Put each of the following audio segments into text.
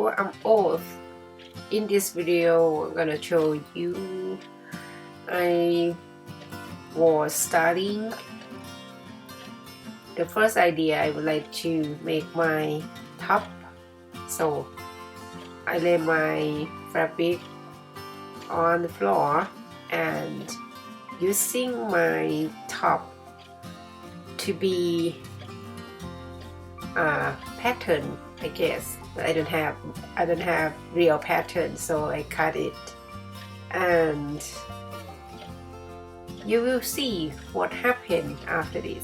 before I'm off, in this video I'm gonna show you I was starting. The first idea, I would like to make my top, so I lay my fabric on the floor and using my top to be a pattern, I guess. I don't have real pattern, so I cut it, and you will see what happened after this.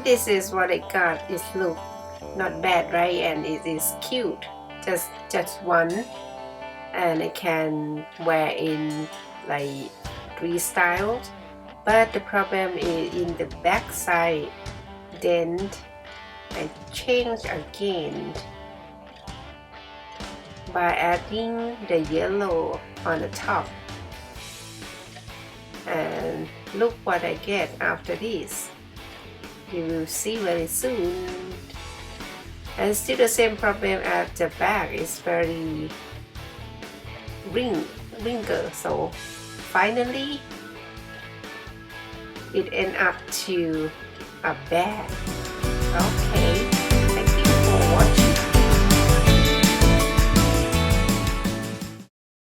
This is what I got. It look not bad, right? And it is cute. Just one, and I can wear in like 3 styles. But the problem is in the back side. Then I change again by adding the yellow on the top. And look what I get after this. You will see very soon. And still the same problem at the back, is very wrinkle. So finally it end up to a bag. Okay.